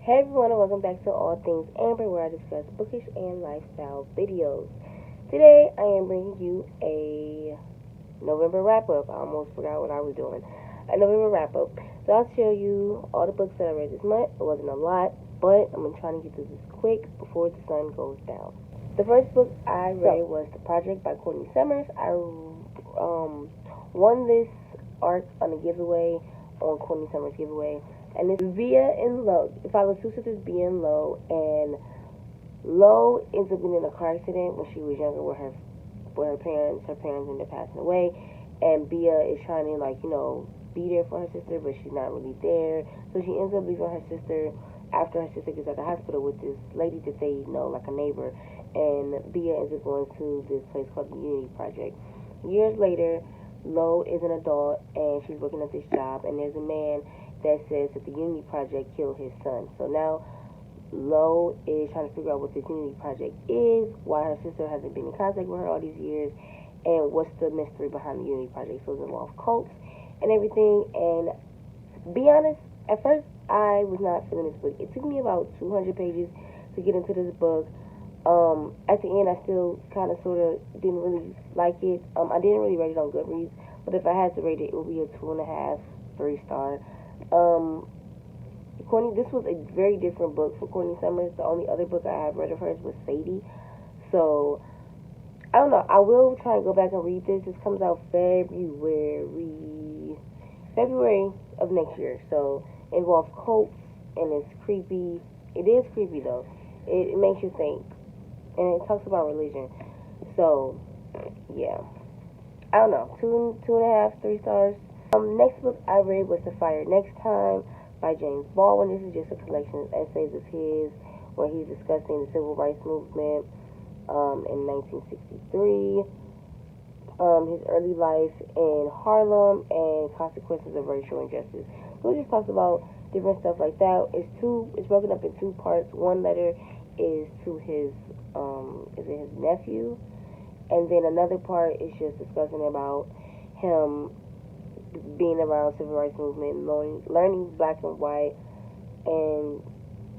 Hey everyone, and welcome back to All Things Amber, where I discuss bookish and lifestyle videos. Today, I am bringing you a November wrap-up. I almost forgot what I was doing. A November wrap-up. So I'll show you all the books that I read this month. It wasn't a lot, but I'm going to try to get through this quick before the sun goes down. The first book I read was The Project by Courtney Summers. I won this arc on a giveaway, on Courtney Summers giveaway. And it's Via and Lo. It follows two sisters, Via and Lo, and Lo ends up getting in a car accident when she was younger with her parents. Her parents end up passing away, and Via is trying to be there for her sister, but she's not really there. So she ends up leaving her sister after her sister gets out of the hospital with this lady that they know, like a neighbor, and Via ends up going to this place called the Unity Project. Years later, Lo is an adult and she's working at this job, and there's a man that says that the Unity Project killed his son. So now Lo is trying to figure out what this Unity Project is, why her sister hasn't been in contact with her all these years, and what's the mystery behind the Unity Project. So it involves cults and everything. And to be honest, at first I was not feeling this book. It took me about 200 pages to get into this book. At the end, I still kind of sort of didn't really like it. I didn't really rate it on Goodreads, but if I had to rate it, it would be a 2.5, 3-star. This was a very different book for Courtney Summers. The only other book I have read of hers was Sadie. So, I don't know. I will try and go back and read this. This comes out February of next year. So, it involves cults, and it's creepy. It is creepy, though. It makes you think. And it talks about religion. So, yeah. I don't know. 2.5, 3 stars. Next book I read was The Fire Next Time by James Baldwin. This is just a collection of essays of his where he's discussing the civil rights movement in 1963, his early life in Harlem, and consequences of racial injustice. So it just talks about different stuff like that. It's broken up in 2 parts. One letter is to his nephew, and then another part is just discussing about him being around civil rights movement, learning black and white, and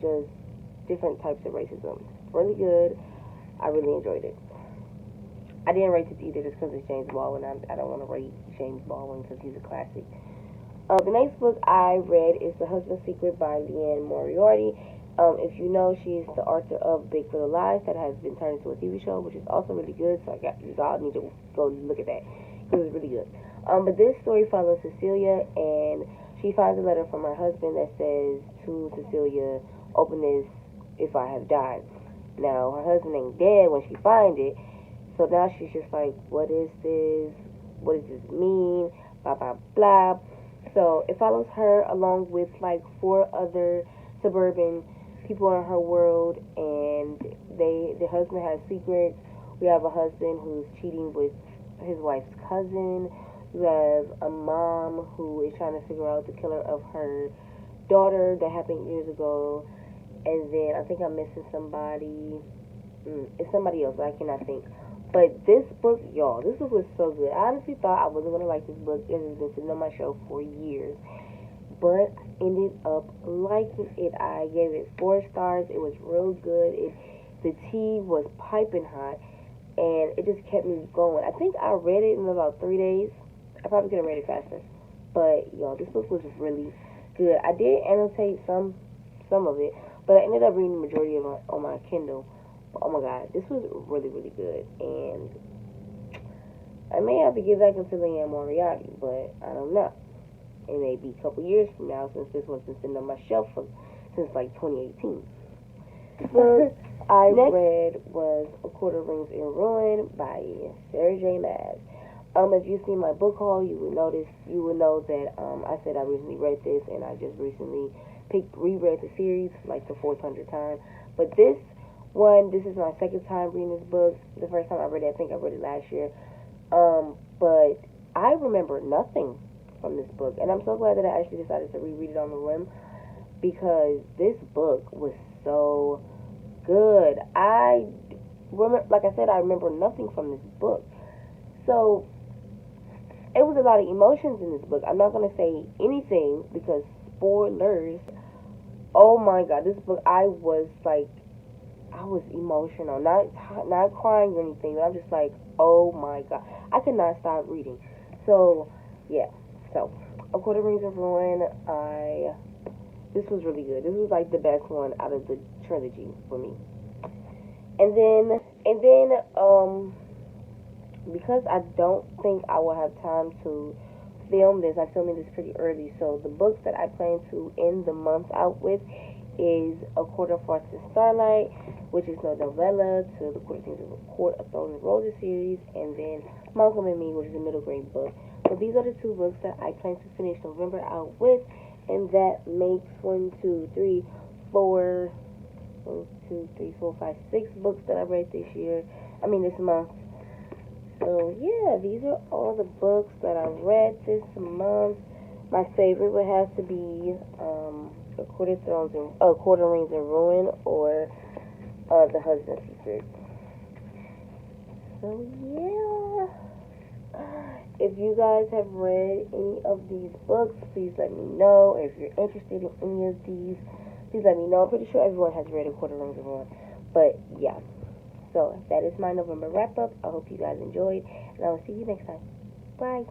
just different types of racism. Really good. I really enjoyed it. I didn't rate it either just because it's James Baldwin. I don't want to rate James Baldwin because he's a classic. The next book I read is The Husband's Secret by Liane Moriarty. If you know, she's the author of Big Little Lies that has been turned into a TV show, which is also really good. So y'all need to go look at that because it's really good. But this story follows Cecilia, and she finds a letter from her husband that says to Cecilia, "Open this if I have died." Now, her husband ain't dead when she finds it, so now she's just like, what is this? What does this mean? Blah, blah, blah. So it follows her along with like 4 other suburban people in her world, and the husband has secrets. We have a husband who's cheating with his wife's cousin. You have a mom who is trying to figure out the killer of her daughter that happened years ago. And then I think I'm missing somebody. It's somebody else, but I cannot think. But this book, y'all, this book was so good. I honestly thought I wasn't going to like this book. It has been sitting on my shelf for years. But I ended up liking it. I gave it 4 stars. It was real good. The tea was piping hot. And it just kept me going. I think I read it in about 3 days. I probably could have read it faster. But, y'all, this book was really good. I did annotate some of it, but I ended up reading the majority of it on my Kindle. But, oh, my God, this was really, really good. And I may have to get back into Liane Moriarty, but I don't know. It may be a couple years from now since this one's been sitting on my shelf since, like, 2018. Book I read was A Court of Rings in Ruin by Sarah J. Maas. If you've seen my book haul, you would know that I said I recently read this, and I just recently reread the series like the 400th time. But this is my second time reading this book. The first time I read it, I think I read it last year. But I remember nothing from this book, and I'm so glad that I actually decided to reread it on the whim, because this book was so good. I remember nothing from this book. So it was a lot of emotions in this book. I'm not going to say anything because spoilers. Oh my god, this book, I was emotional, not crying or anything, but I'm just like, oh my god, I could not stop reading. So yeah, so A Court of Rings of Ruin, this was really good. This was like the best one out of the trilogy for me. And then because I don't think I will have time to film this, I'm filming this pretty early. So the books that I plan to end the month out with is A Court of Frost and Starlight, which is no novella to the Court of Thorns and Roses series, and then Malcolm and Me, which is a middle grade book. So these are the two books that I plan to finish November out with, and that makes 6 books that I read this year. I mean this month. So yeah, these are all the books that I read this month. My favorite would have to be A Court of Rings and Ruin, or The Husband's Secret. So yeah, if you guys have read any of these books, please let me know. If you're interested in any of these, please let me know. I'm pretty sure everyone has read A Court of Rings and Ruin, but yeah. So that is my November wrap up. I hope you guys enjoyed, and I will see you next time. Bye.